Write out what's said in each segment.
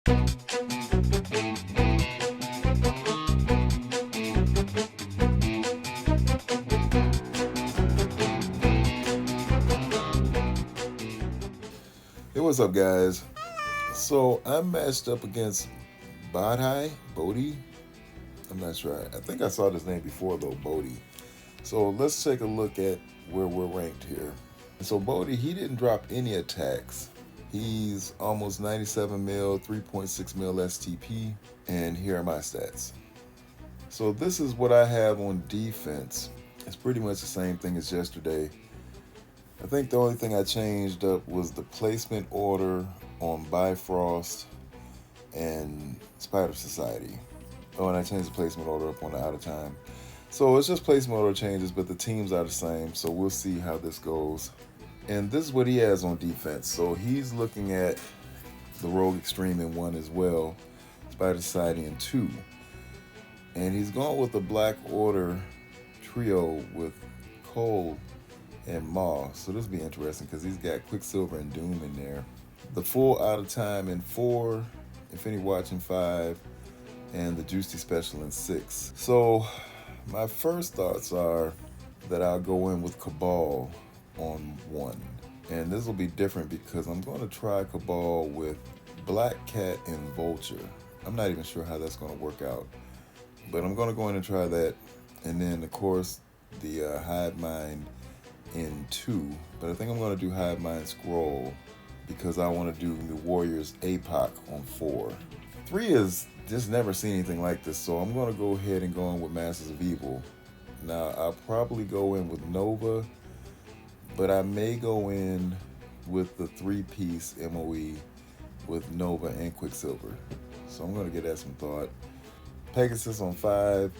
Hey, what's up, guys? So I'm matched up against Bodhi. I'm not sure. I think I saw this name before though, Bodhi. So let's take a look at where we're ranked here. So Bodhi, he didn't drop any attacks. He's almost 97 mil, 3.6 mil STP, and here are my stats. So this is what I have on defense. It's pretty much the same thing as yesterday. I think the only thing I changed up was the placement order on Bifrost and Spider Society. Oh, and I changed the placement order up on the Out of Time. So it's just placement order changes, but the teams are the same. So we'll see how this goes. And this is what he has on defense. So he's looking at the Rogue Extreme in 1 as well, Spider Society in 2. And he's gone with the Black Order trio with Cole and Maw. So this will be interesting because he's got Quicksilver and Doom in there. The full Out of Time in 4, Infinity Watch in 5, and the Juicy Special in 6. So my first thoughts are that I'll go in with Cabal on 1. And this will be different because I'm going to try Cabal with Black Cat and Vulture. I'm not even sure how that's going to work out, but I'm going to go in and try that. And then, of course, the Hive Mind in 2, but I think I'm going to do Hive Mind Scroll because I want to do the Warriors APOC on 4. 3 is just never seen anything like this, so I'm going to go ahead and go in with Masters of Evil. Now, I'll probably go in with Nova, but I may go in with the 3-piece MOE with Nova and Quicksilver. So I'm going to give that some thought. Pegasus on 5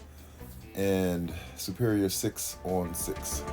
and Superior 6 on 6.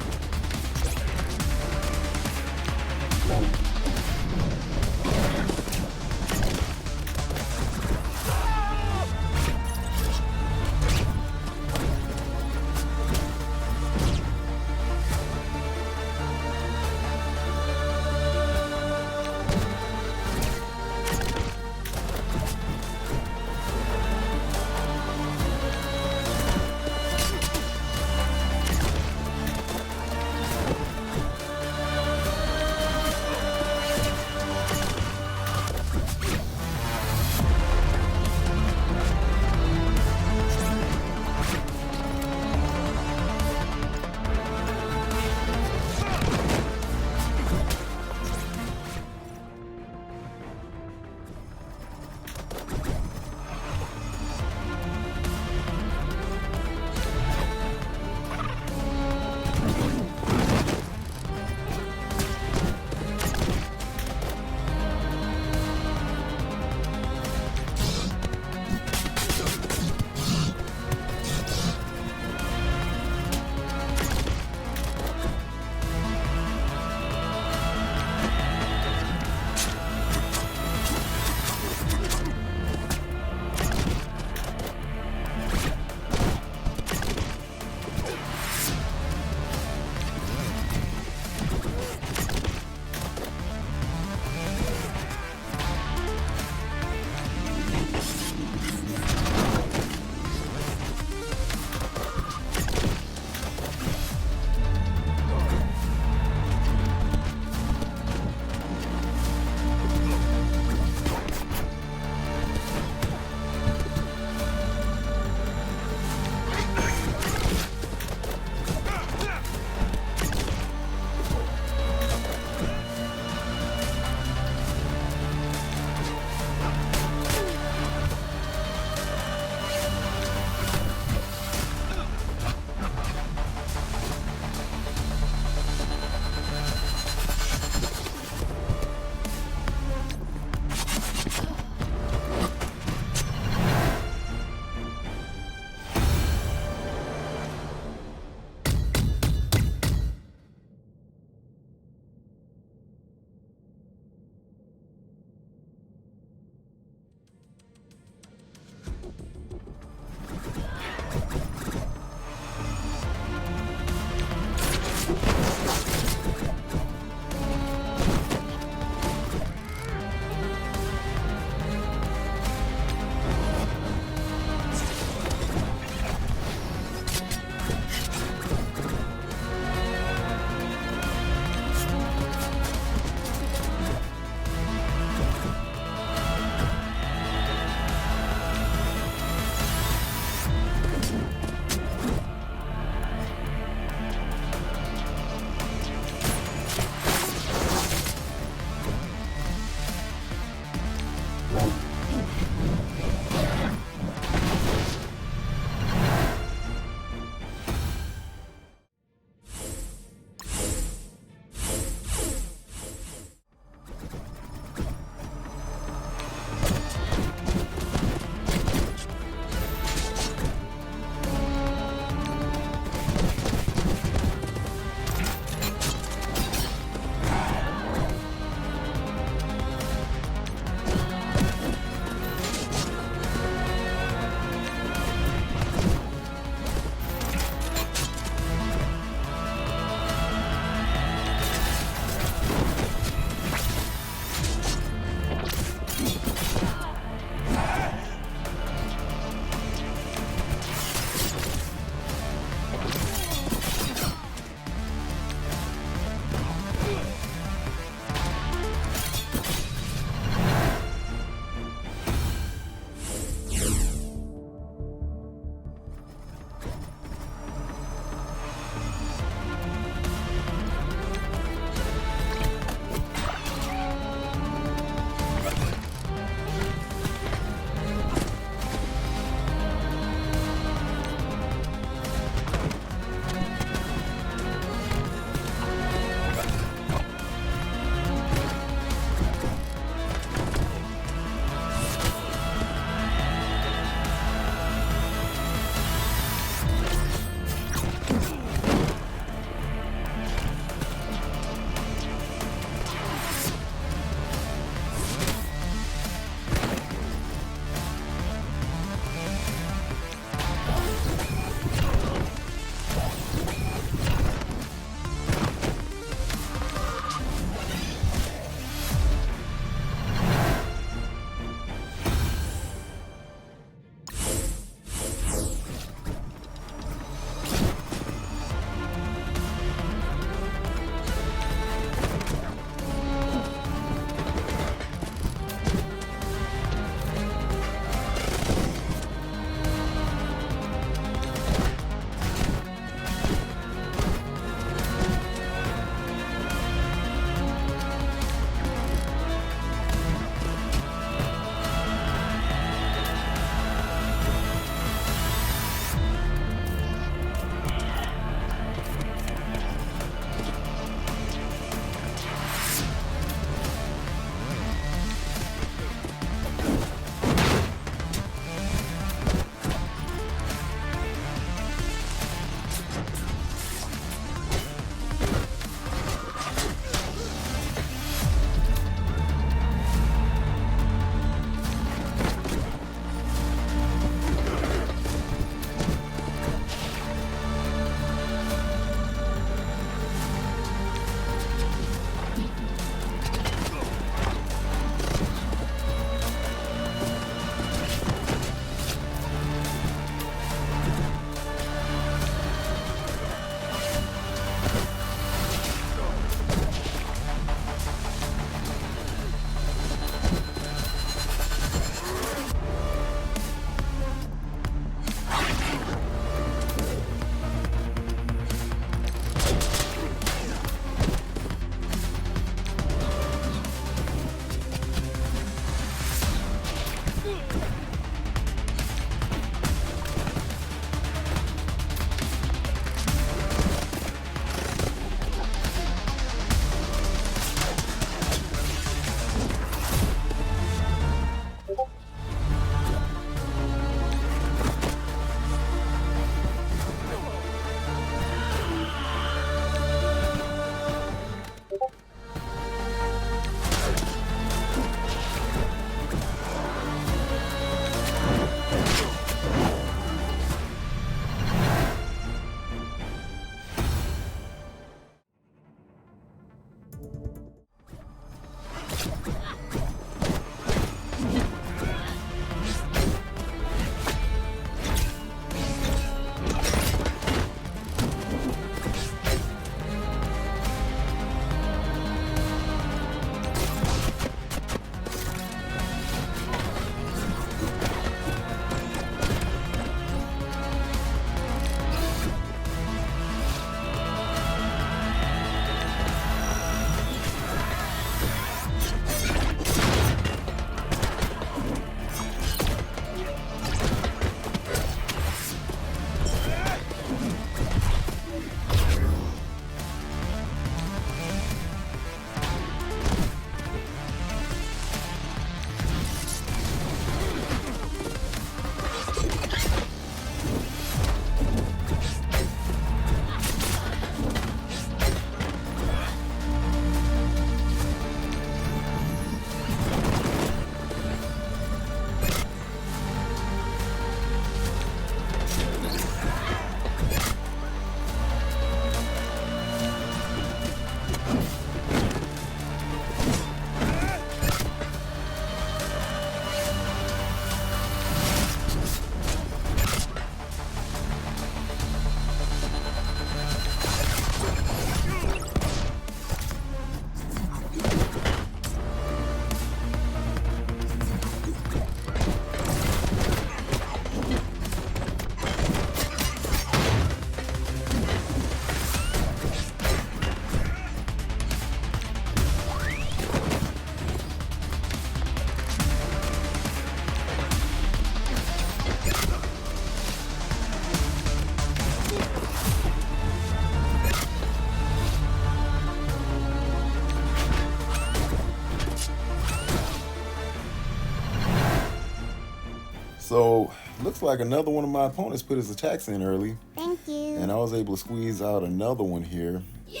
So, looks like another one of my opponents put his attacks in early. Thank you. And I was able to squeeze out another one here. Yeah!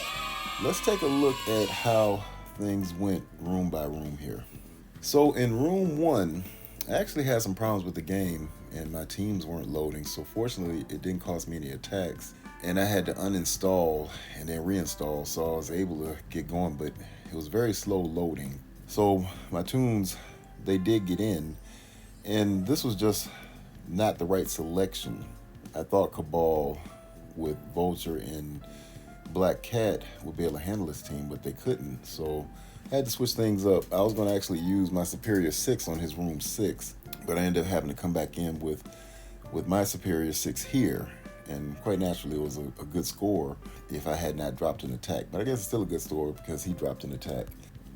Let's take a look at how things went room by room here. So, in room 1, I actually had some problems with the game, and my teams weren't loading. So, fortunately, it didn't cost me any attacks. And I had to uninstall and then reinstall, so I was able to get going, but it was very slow loading. So, my tunes, they did get in. And this was just not the right selection. I thought Cabal with Vulture and Black Cat would be able to handle this team, but they couldn't. So I had to switch things up. I was going to actually use my Superior 6 on his room 6, but I ended up having to come back in with my Superior 6 here. And quite naturally, it was a good score if I had not dropped an attack. But I guess it's still a good score because he dropped an attack.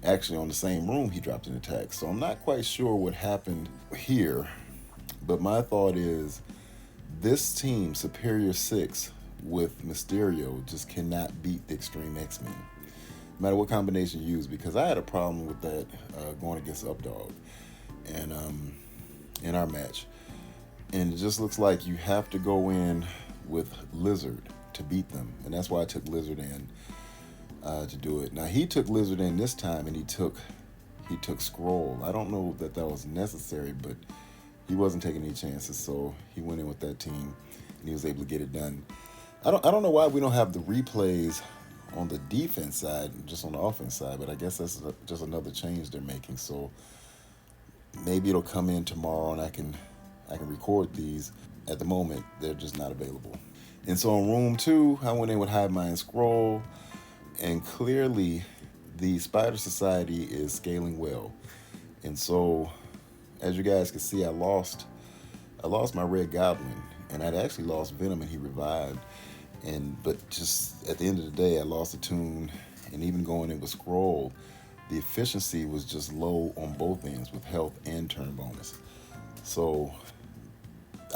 Actually, on the same room, he dropped an attack. So I'm not quite sure what happened here. But my thought is this team, Superior 6, with Mysterio, just cannot beat the Extreme X-Men. No matter what combination you use, because I had a problem with that going against Updog and in our match. And it just looks like you have to go in with Lizard to beat them. And that's why I took Lizard in. To do it. Now he took Lizard in this time, and he took Scroll. I don't know that was necessary, but he wasn't taking any chances, so he went in with that team, and he was able to get it done. I don't know why we don't have the replays on the defense side, just on the offense side, but I guess that's just another change they're making. So maybe it'll come in tomorrow, and I can record these. At the moment, they're just not available. And so in room 2, I went in with Hive Mind Scroll. And clearly, the Spider Society is scaling well. And so, as you guys can see, I lost my Red Goblin. And I'd actually lost Venom, and he revived. But just at the end of the day, I lost a tune. And even going in with Scroll, the efficiency was just low on both ends with health and turn bonus. So,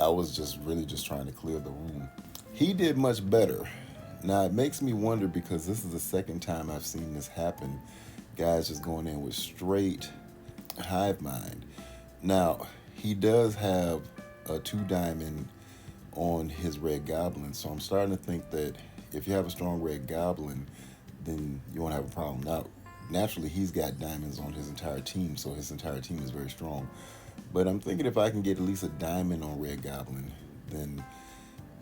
I was just really just trying to clear the room. He did much better. Now, it makes me wonder, because this is the second time I've seen this happen. Guys just going in with straight Hive Mind. Now, he does have a 2-diamond on his Red Goblin, so I'm starting to think that if you have a strong Red Goblin, then you won't have a problem. Now, naturally, he's got diamonds on his entire team, so his entire team is very strong. But I'm thinking if I can get at least a diamond on Red Goblin, then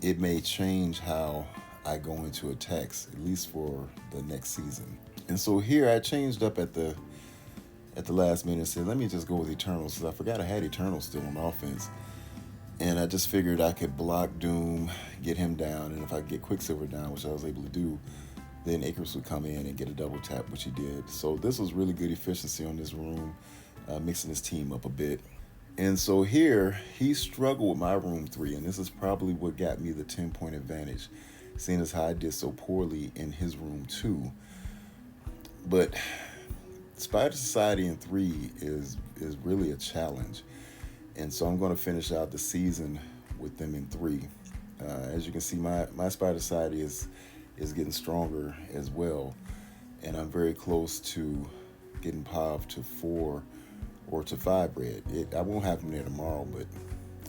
it may change how I go into attacks, at least for the next season. And so here I changed up at the at the last minute and said, let me just go with Eternals, because I forgot I had Eternals still on offense. And I just figured I could block Doom, get him down, and if I get Quicksilver down, which I was able to do, then Icarus would come in and get a double tap, which he did. So this was really good efficiency on this room, mixing his team up a bit. And so here, he struggled with my room 3, and this is probably what got me the 10-point advantage, seeing as how I did so poorly in his room 2. But Spider Society in 3 is really a challenge. And so I'm going to finish out the season with them in 3. As you can see, my Spider Society is getting stronger as well. And I'm very close to getting POV to 4 or to 5 red. I won't have him there tomorrow, but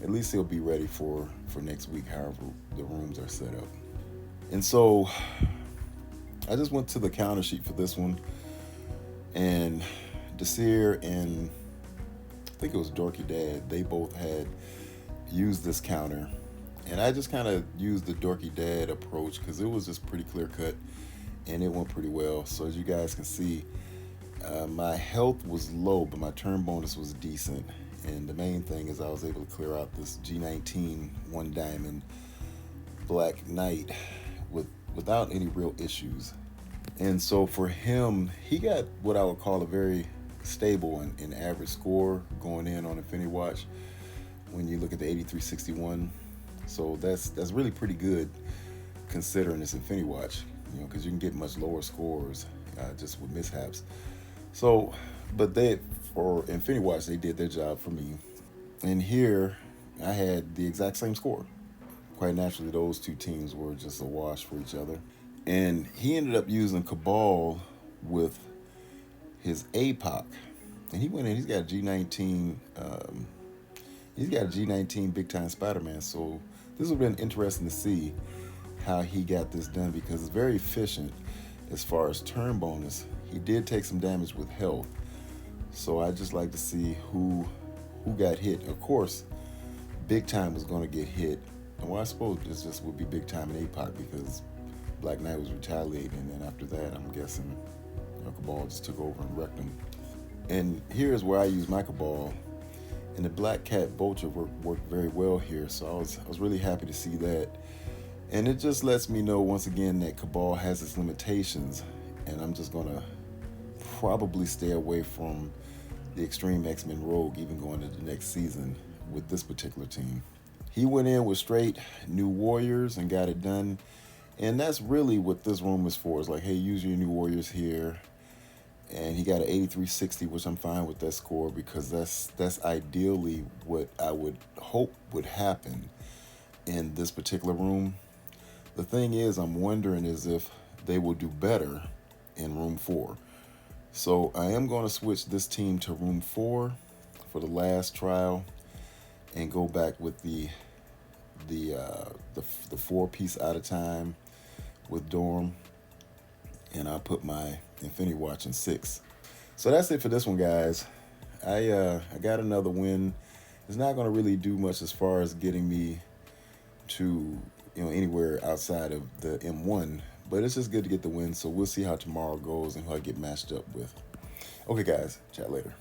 at least he'll be ready for next week, however the rooms are set up. And so I just went to the counter sheet for this one. And Desir and I think it was Dorky Dad, they both had used this counter. And I just kind of used the Dorky Dad approach because it was just pretty clear cut and it went pretty well. So as you guys can see, my health was low, but my turn bonus was decent. And the main thing is I was able to clear out this G19 1 diamond Black Knight without any real issues. And so for him, he got what I would call a very stable and average score going in on Infinity Watch when you look at the 8361. So that's really pretty good considering it's Infinity Watch, because you can get much lower scores just with mishaps. So, but for Infinity Watch, they did their job for me. And here, I had the exact same score. Quite naturally, those two teams were just a wash for each other. And he ended up using Cabal with his APOC. And he went in, he's got a G19, Big Time Spider-Man. So this would have been interesting to see how he got this done because it's very efficient as far as turn bonus. He did take some damage with health. So I just like to see who got hit. Of course, Big Time was going to get hit. And well, I suppose this just would be Big Time and APOC because Black Knight was retaliating, and then after that, I'm guessing Cabal just took over and wrecked him. And here's where I use my Cabal, and the Black Cat Vulture worked very well here, so I was really happy to see that. And it just lets me know once again that Cabal has its limitations, and I'm just gonna probably stay away from the Extreme X-Men Rogue even going into the next season with this particular team. He went in with straight New Warriors and got it done. And that's really what this room is for. It's like, hey, use your New Warriors here. And he got an 8360, which I'm fine with that score because that's ideally what I would hope would happen in this particular room. The thing is, I'm wondering is if they will do better in room 4. So I am going to switch this team to room 4 for the last trial and go back with the 4-piece out of time with Dorm, and I'll put my Infinity Watch in 6. So that's it for this one, guys. I got another win. It's not going to really do much as far as getting me to anywhere outside of the M1, but it's just good to get the win. So we'll see how tomorrow goes and who I get matched up with. Okay, guys, chat later.